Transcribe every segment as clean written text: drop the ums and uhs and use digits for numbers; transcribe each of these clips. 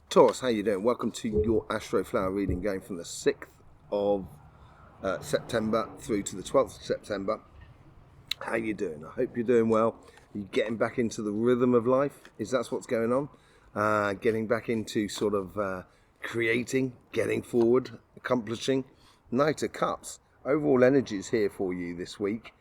Taurus, how you doing? Welcome to your Astroflower reading going from the 6th of September through to the 12th of September. How you doing? I hope you're doing well. Are you getting back into the rhythm of life? Is that what's going on? Getting back into sort of creating, getting forward, accomplishing. Knight of Cups. Overall energies here for you this week.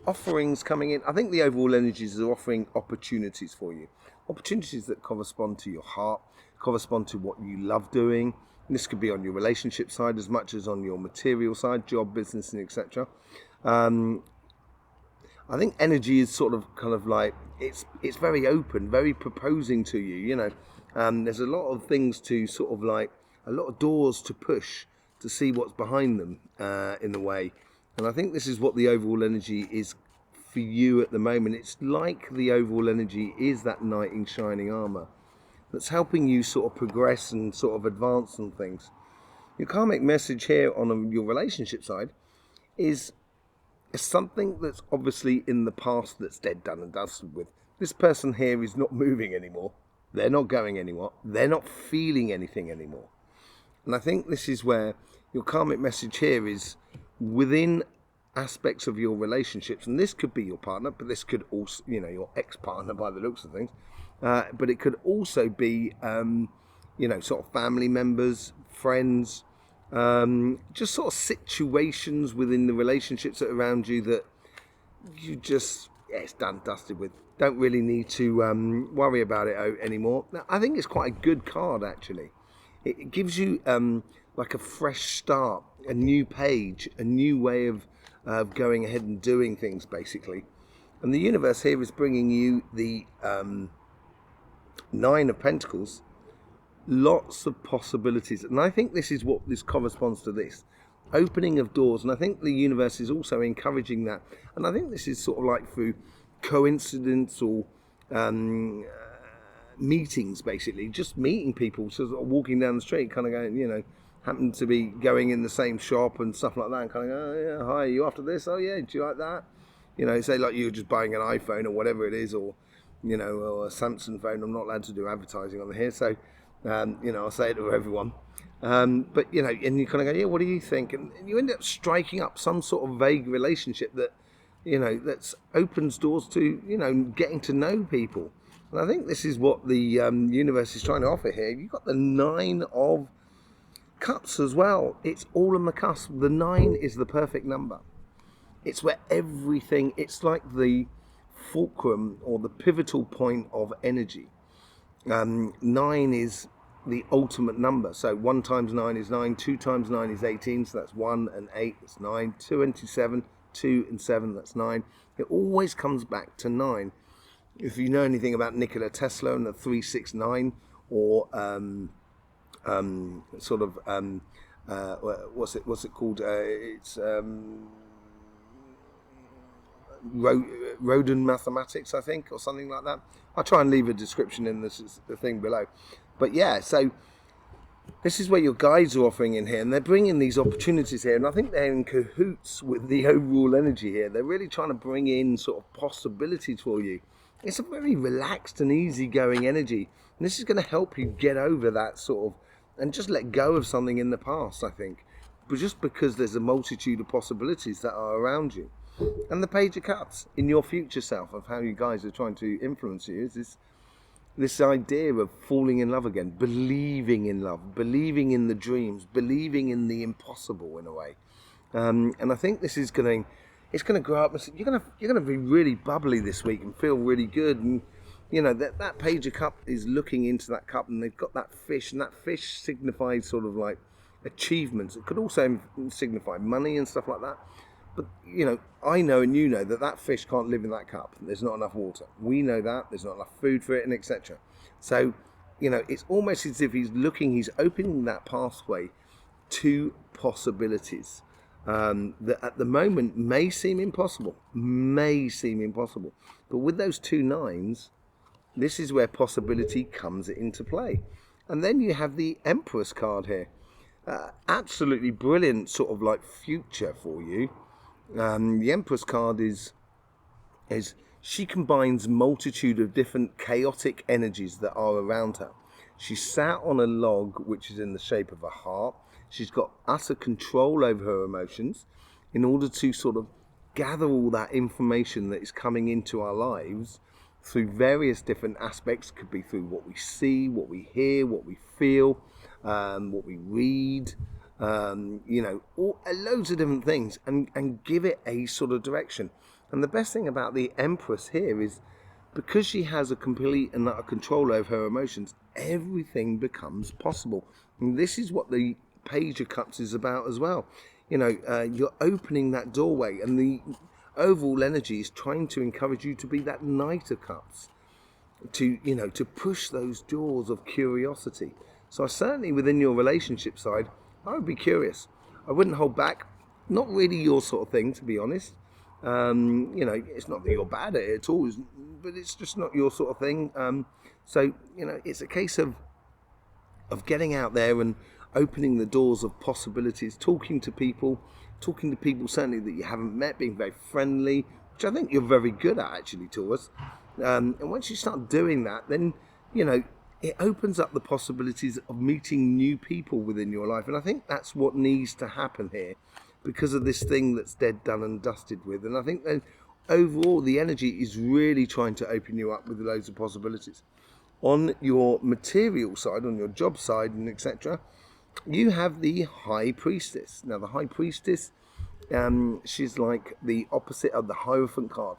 Offerings coming in. I think the overall energies are offering opportunities for you. Opportunities that correspond to your heart, correspond to what you love doing. And this could be on your relationship side as much as on your material side, job, business, and etc. I think energy is sort of kind of like it's very open, very proposing to you. There's a lot of things to sort of like a lot of doors to push to see what's behind them in the way. And I think this is what the overall energy is for you at the moment. It's like the overall energy is that knight in shining armor that's helping you sort of progress and sort of advance on things. Your karmic message here on your relationship side is something that's obviously in the past that's dead, done and dusted with. This person here is not moving anymore. They're not going anywhere. They're not feeling anything anymore. And I think this is where your karmic message here is within aspects of your relationships, and this could be your partner, but this could also, your ex-partner by the looks of things, but it could also be, sort of family members, friends, just sort of situations within the relationships that are around you that you just, it's done, dusted with. Don't really need to worry about it anymore. Now, I think it's quite a good card, actually. It gives you like a fresh start, a new page, a new way of going ahead and doing things, basically. And the universe here is bringing you the Nine of Pentacles. Lots of possibilities. And I think this is what this corresponds to, this opening of doors. And I think the universe is also encouraging that. And I think this is sort of like through coincidence or meetings, basically, just meeting people, sort of walking down the street, kind of going, happen to be going in the same shop and stuff like that, and kind of go, oh yeah, hi, are you after this? Oh yeah, do you like that? Say like you're just buying an iPhone or whatever it is, or or a Samsung phone. I'm not allowed to do advertising on here, so I'll say it to everyone. But and you kind of go, yeah, what do you think? And you end up striking up some sort of vague relationship that that opens doors to getting to know people. And I think this is what the universe is trying to offer here. You've got the Nine of Cups as well. It's all on the cusp. The 9 is the perfect number. It's where everything, it's like the fulcrum or the pivotal point of energy. 9 is the ultimate number. So 1 times 9 is 9, 2 times 9 is 18, so that's 1 and 8, that's 9, 2 and 7, 2 and 7, that's 9. It always comes back to 9. If you know anything about Nikola Tesla and the 369, or what's it called? It's Rodin mathematics, I think, or something like that. I'll try and leave a description in the thing below. But yeah, so this is where your guides are offering in here, and they're bringing these opportunities here, and I think they're in cahoots with the overall energy here. They're really trying to bring in sort of possibilities for you. It's a very relaxed and easygoing energy, and this is going to help you get over that sort of, and just let go of something in the past, I think. But just because there's a multitude of possibilities that are around you. And the Page of Cups in your future self, of how you guys are trying to influence you, is this idea of falling in love again, believing in love, believing in the dreams, believing in the impossible in a way. And I think this is going to grow up. You're going to be really bubbly this week and feel really good. And that Page of Cup is looking into that cup, and they've got that fish, and that fish signifies sort of like achievements. It could also signify money and stuff like that. But I know and you know that fish can't live in that cup. There's not enough water. We know that there's not enough food for it, and etc. So it's almost as if he's opening that pathway to possibilities that at the moment may seem impossible. But with those 2 9s, this is where possibility comes into play. And then you have the Empress card here. Absolutely brilliant sort of like future for you. The Empress card is She combines multitude of different chaotic energies that are around her. She's sat on a log which is in the shape of a heart. She's got utter control over her emotions in order to sort of gather all that information that is coming into our lives through various different aspects. It could be through what we see, what we hear, what we feel, what we read, loads of different things, and give it a sort of direction. And the best thing about the Empress here is because she has a complete and utter control over her emotions, everything becomes possible. And this is what the Page of Cups is about as well. You're opening that doorway, and the overall energy is trying to encourage you to be that Knight of Cups, to push those doors of curiosity. So certainly within your relationship side, I would be curious. I wouldn't hold back. Not really your sort of thing, to be honest. It's not that you're bad at it at all, but it's just not your sort of thing. It's a case of getting out there and opening the doors of possibilities, talking to people certainly that you haven't met, being very friendly, which I think you're very good at actually, Taurus. And once you start doing that, then, it opens up the possibilities of meeting new people within your life. And I think that's what needs to happen here because of this thing that's dead, done and dusted with. And I think that overall the energy is really trying to open you up with loads of possibilities. On your material side, on your job side and etc., you have the High Priestess. Now the High Priestess, she's like the opposite of the Hierophant card.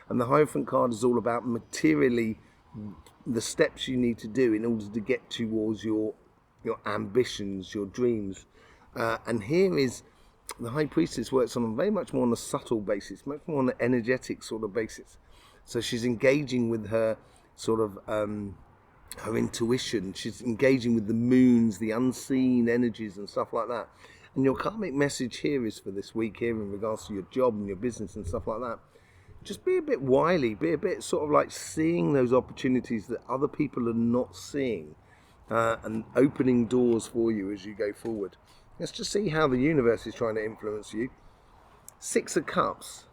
And the Hierophant card is all about materially the steps you need to do in order to get towards your ambitions, your dreams. And here is the High Priestess works on very much more on a subtle basis, much more on an energetic sort of basis. So she's engaging with her sort of her intuition. She's engaging with the moons, the unseen energies and stuff like that. And your karmic message here is for this week here in regards to your job and your business and stuff like that. Just be a bit wily, be a bit sort of like seeing those opportunities that other people are not seeing, and opening doors for you as you go forward. Let's just see how the universe is trying to influence you. 6 of Cups.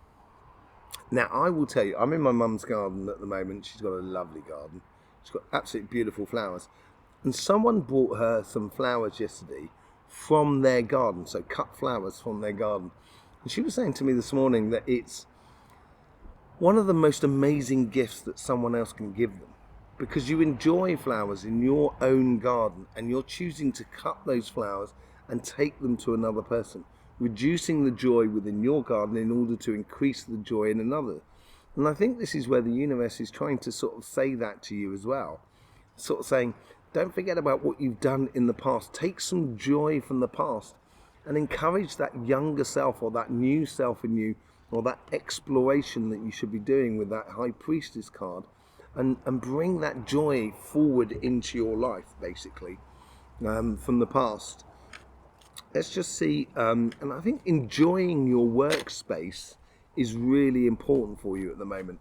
Now, I will tell you, I'm in my mum's garden at the moment. She's got a lovely garden. She's got absolutely beautiful flowers. And someone brought her some flowers yesterday from their garden, so cut flowers from their garden. And she was saying to me this morning that it's one of the most amazing gifts that someone else can give them, because you enjoy flowers in your own garden and you're choosing to cut those flowers and take them to another person, reducing the joy within your garden in order to increase the joy in another. And I think this is where the universe is trying to sort of say that to you as well, sort of saying, don't forget about what you've done in the past. Take some joy from the past and encourage that younger self or that new self in you, or that exploration that you should be doing with that High Priestess card, and bring that joy forward into your life, basically, from the past. Let's just see, and I think enjoying your workspace is really important for you at the moment.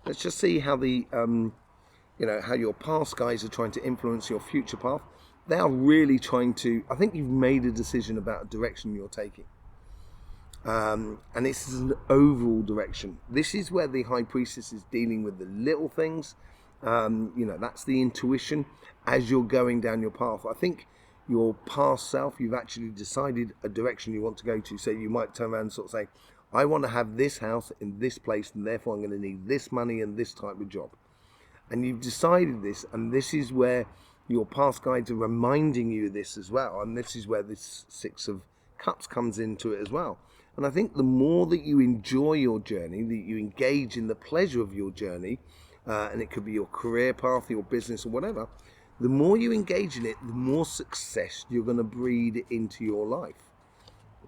Let's just see how the, how your past guys are trying to influence your future path. They are really trying to, I think you've made a decision about a direction you're taking. And this is an overall direction. This is where the High Priestess is dealing with the little things. That's the intuition as you're going down your path. I think your past self, you've actually decided a direction you want to go to. So you might turn around and sort of say, I want to have this house in this place, and therefore I'm going to need this money and this type of job. And you've decided this, and this is where your past guides are reminding you of this as well. And this is where this 6 of Cups comes into it as well. And I think the more that you enjoy your journey, that you engage in the pleasure of your journey, and it could be your career path, your business or whatever, the more you engage in it, the more success you're going to breed into your life.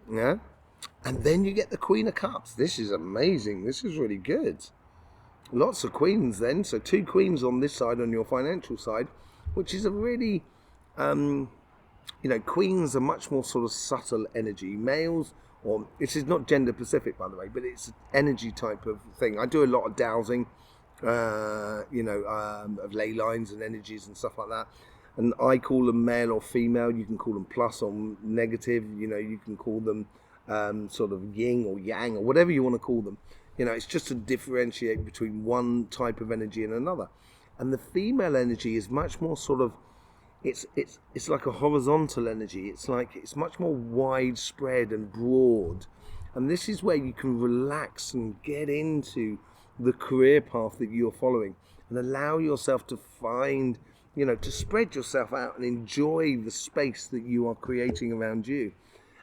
Yeah? And then you get the Queen of Cups. This is amazing. This is really good. Lots of queens then. So 2 queens on this side, on your financial side, which is a really, queens are much more sort of subtle energy. Males, or this is not gender specific, by the way, but it's an energy type of thing. I do a lot of dowsing, of ley lines and energies and stuff like that. And I call them male or female. You can call them plus or negative. You can call them sort of yin or yang or whatever you want to call them. You know, it's just to differentiate between one type of energy and another. And the female energy is much more sort of, it's like a horizontal energy. It's much more widespread and broad. And this is where you can relax and get into the career path that you're following and allow yourself to find, you know, to spread yourself out and enjoy the space that you are creating around you.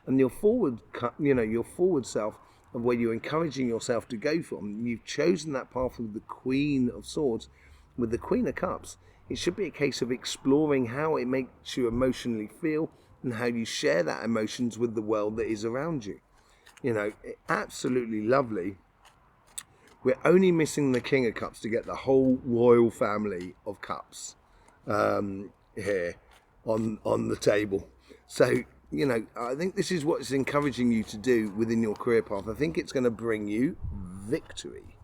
And your forward, you know, your forward self of where you're encouraging yourself to go from, you've chosen that path with the Queen of Swords, with the Queen of Cups. It should be a case of exploring how it makes you emotionally feel and how you share that emotions with the world that is around you. You know, absolutely lovely. We're only missing the King of Cups to get the whole royal family of cups here on the table. So, you know, I think this is what it's encouraging you to do within your career path. I think it's going to bring you victory.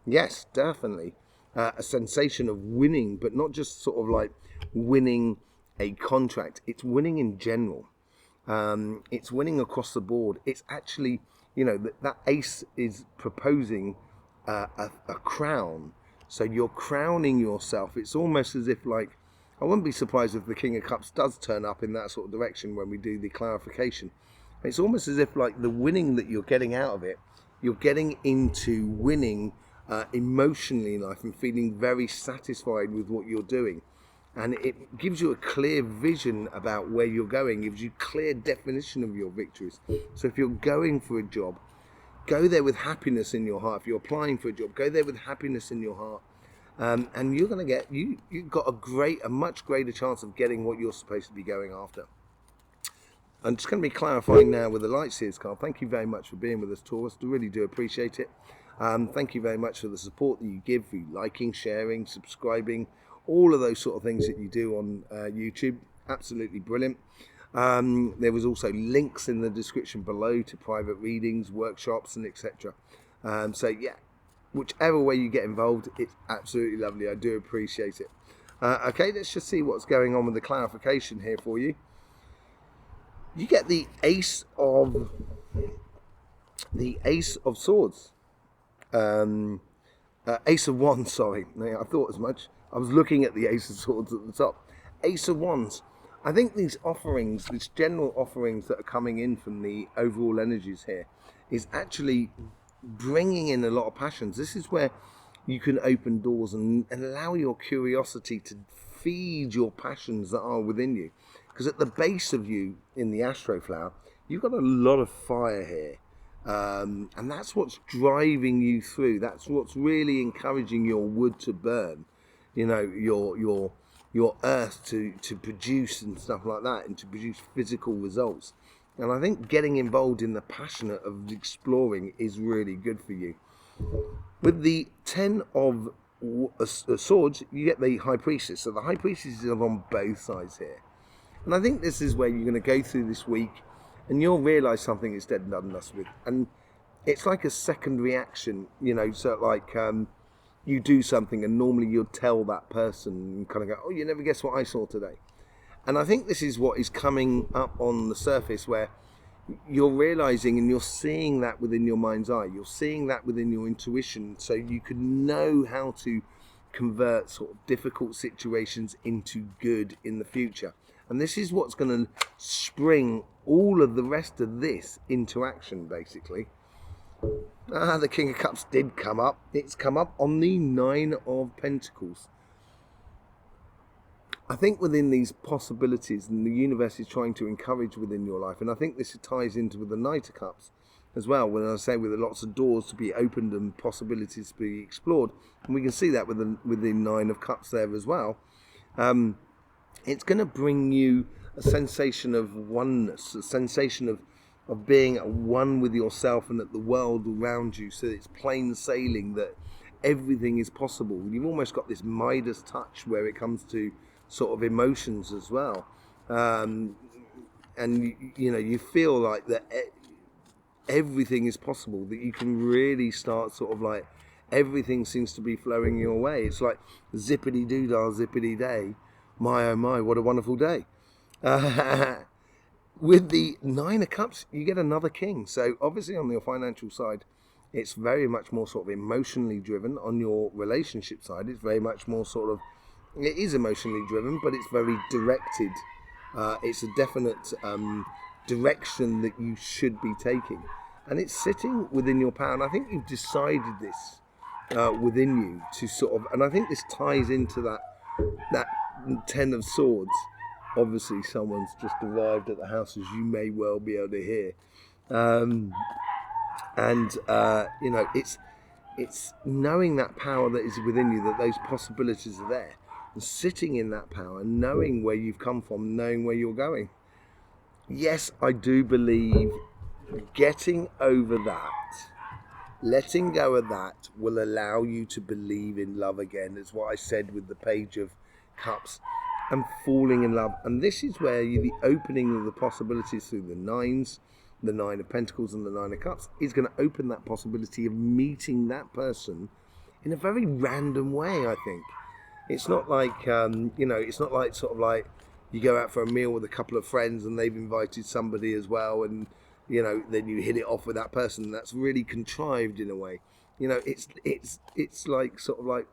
Yes, definitely. A sensation of winning, but not just sort of like winning a contract. It's winning in general. It's winning across the board. It's actually, you know, that ace is proposing a crown. So you're crowning yourself. It's almost as if, like, I wouldn't be surprised if the King of Cups does turn up in that sort of direction when we do the clarification. It's almost as if, like, the winning that you're getting out of it, you're getting into winning emotionally in life and feeling very satisfied with what you're doing. And it gives you a clear vision about where you're going, gives you clear definition of your victories. So if you're going for a job, go there with happiness in your heart. If you're applying for a job, go there with happiness in your heart. And you're going to get, you've got a much greater chance of getting what you're supposed to be going after. I'm just going to be clarifying now with the Light Seers card. Thank you very much for being with us, Taurus. I really do appreciate it. Thank you very much for the support that you give, for liking, sharing, subscribing, all of those sort of things that you do on YouTube. Absolutely brilliant. There was also links in the description below to private readings, workshops, and etc. So yeah, whichever way you get involved, it's absolutely lovely. I do appreciate it. Okay, let's just see what's going on with the clarification here for you. You get the Ace of Swords. Ace of Wands, sorry. I thought as much. I was looking at the Ace of Swords at the top. Ace of Wands. I think these offerings, these general offerings that are coming in from the overall energies here, is actually bringing in a lot of passions. This is where you can open doors and allow your curiosity to feed your passions that are within you. Because at the base of you, in the Astroflower, you've got a lot of fire here. And that's what's driving you through. That's what's really encouraging your wood to burn. You know, your earth to produce and stuff like that, and to produce physical results. And I think getting involved in the passion of exploring is really good for you. With the 10 of Swords, you get the High Priestess. So the High Priestess is on both sides here. And I think this is where you're going to go through this week and you'll realise something is dead and done us with. And it's like a second reaction, you know, so like you do something and normally you'll tell that person and kind of go, oh, you never guess what I saw today. And I think this is what is coming up on the surface, where you're realising and you're seeing that within your mind's eye. You're seeing that within your intuition, so you can know how to convert sort of difficult situations into good in the future. And this is what's going to spring all of the rest of this into action, basically. The King of Cups did come up. It's come up on the 9 of Pentacles. I think within these possibilities, and the universe is trying to encourage within your life, and I think this ties into with the Knight of Cups as well, when I say with lots of doors to be opened and possibilities to be explored, and we can see that with the 9 of Cups there as well. It's going to bring you a sensation of oneness, a sensation of being at one with yourself and at the world around you, so it's plain sailing, that everything is possible. You've almost got this Midas touch where it comes to sort of emotions as well, and you know, you feel like that everything is possible, that you can really start sort of like everything seems to be flowing your way. It's like zippity doo-dah, zippity day, my oh my, what a wonderful day. With the 9 of Cups, you get another king. So obviously on your financial side, It's very much more sort of emotionally driven. On your relationship side, it's very much more sort of, it is emotionally driven, but it's very directed. It's a definite direction that you should be taking. And it's sitting within your power. And I think you've decided this within you to sort of, and I think this ties into that Ten of Swords. Obviously, someone's just arrived at the house, as you may well be able to hear. You know, it's knowing that power that is within you, that those possibilities are there, and sitting in that power, knowing where you've come from, knowing where you're going. Yes, I do believe getting over that, letting go of that, will allow you to believe in love again. It's what I said with the Page of Cups, and falling in love. And this is where the opening of the possibilities through the nines, the Nine of Pentacles and the Nine of Cups, is going to open that possibility of meeting that person in a very random way, I think. It's not like, you know, it's not like sort of like you go out for a meal with a couple of friends and they've invited somebody as well, and, you know, then you hit it off with that person. That's really contrived in a way. You know, it's like sort of like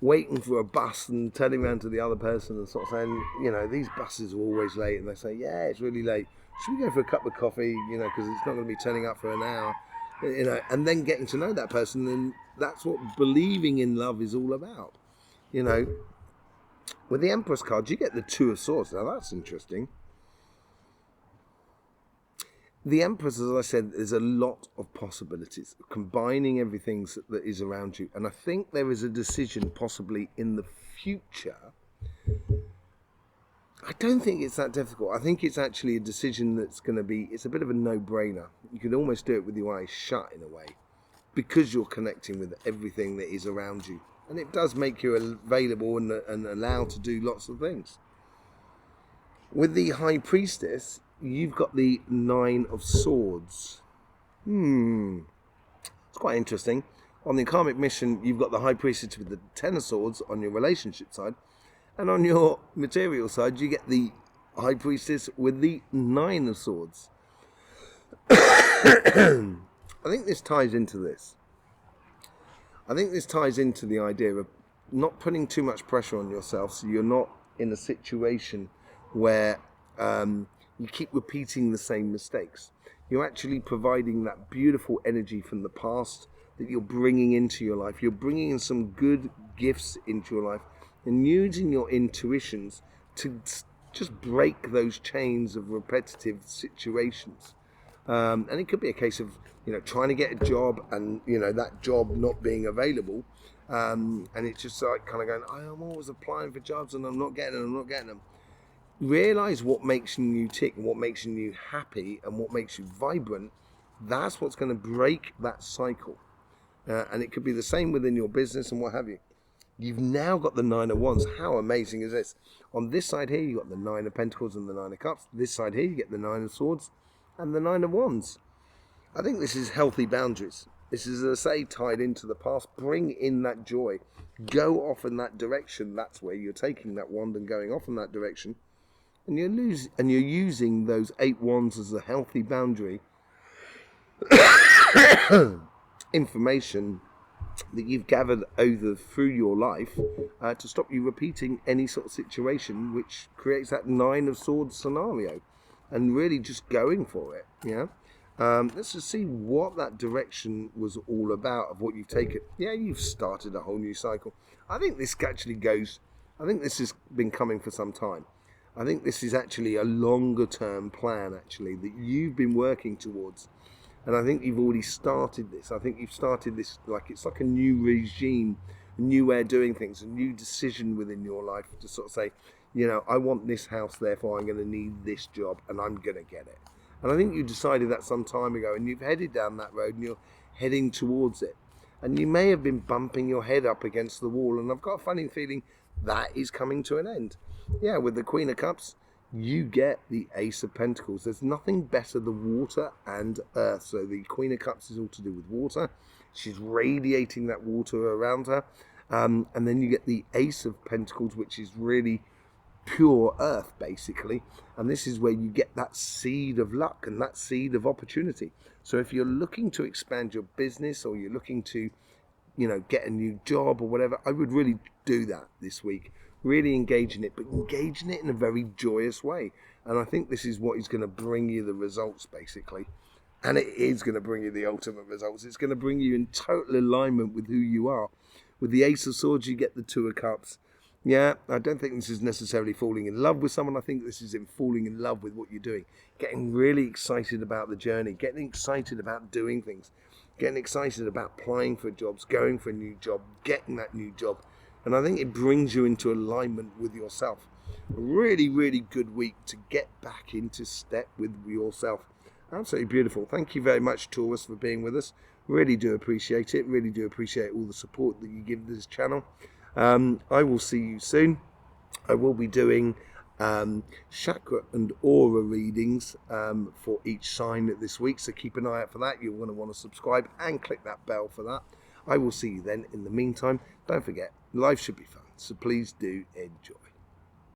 waiting for a bus and turning around to the other person and sort of saying, you know, these buses are always late, and they say, yeah, it's really late. Should we go for a cup of coffee? You know, because it's not going to be turning up for an hour. You know, and then getting to know that person, and that's what believing in love is all about. You know, with the Empress card, you get the Two of Swords. Now that's interesting. The Empress, as I said, there's a lot of possibilities, combining everything that is around you. And I think there is a decision possibly in the future. I don't think it's that difficult. I think it's actually a decision that's going to be, it's a bit of a no-brainer. You can almost do it with your eyes shut in a way, because you're connecting with everything that is around you. And it does make you available and allowed to do lots of things. With the High Priestess, you've got the Nine of Swords. It's quite interesting. On the karmic mission, you've got the High Priestess with the Ten of Swords on your relationship side. And on your material side, you get the High Priestess with the Nine of Swords. I think this ties into this. I think this ties into the idea of not putting too much pressure on yourself, so you're not in a situation where you keep repeating the same mistakes. You're actually providing that beautiful energy from the past that you're bringing into your life. You're bringing in some good gifts into your life and using your intuitions to just break those chains of repetitive situations. And it could be a case of, you know, trying to get a job and, you know, that job not being available. And it's just like kind of going, I'm always applying for jobs and I'm not getting them. Realize what makes you tick and what makes you happy and what makes you vibrant. That's what's going to break that cycle. And it could be the same within your business and what have you. You've now got the Nine of Wands. How amazing is this? On this side here, you've got the Nine of Pentacles and the Nine of Cups. This side here, you get the Nine of Swords and the Nine of Wands. I think this is healthy boundaries. This is, as I say, tied into the past. Bring in that joy. Go off in that direction. That's where you're taking that wand and going off in that direction. And you're using those 8 wands as a healthy boundary. Information that you've gathered over through your life to stop you repeating any sort of situation which creates that Nine of Swords scenario, and really just going for it. Yeah. Let's just see what that direction was all about of what you've taken. Yeah, you've started a whole new cycle. I think this actually goes, I think this has been coming for some time. I think this is actually a longer term plan actually that you've been working towards. And I think you've already started this. I think you've started this like it's like a new regime, a new way of doing things, a new decision within your life to sort of say, you know, I want this house, therefore I'm going to need this job and I'm going to get it. And I think you decided that some time ago and you've headed down that road and you're heading towards it. And you may have been bumping your head up against the wall, and I've got a funny feeling that is coming to an end. Yeah, with the Queen of Cups, you get the Ace of Pentacles. There's nothing better than water and earth. So the Queen of Cups is all to do with water. She's radiating that water around her. And then you get the Ace of Pentacles, which is really pure earth basically, and this is where you get that seed of luck and that seed of opportunity. So if you're looking to expand your business, or you're looking to, you know, get a new job or whatever, I would really do that this week. Really engage in it, but engage in it in a very joyous way. And I think this is what is going to bring you the results basically. And it is going to bring you the ultimate results. It's going to bring you in total alignment with who you are. With the Ace of Swords, you get the Two of Cups. Yeah, I don't think this is necessarily falling in love with someone. I think this is in falling in love with what you're doing. Getting really excited about the journey. Getting excited about doing things. Getting excited about applying for jobs. Going for a new job. Getting that new job. And I think it brings you into alignment with yourself. A really, really good week to get back into step with yourself. Absolutely beautiful. Thank you very much, Taurus, for being with us. Really do appreciate it. Really do appreciate all the support that you give this channel. I will see you soon. I will be doing chakra and aura readings for each sign this week, so keep an eye out for that. You're going to want to subscribe and click that bell for that. I will see you then. In the meantime, don't forget, life should be fun, so please do enjoy.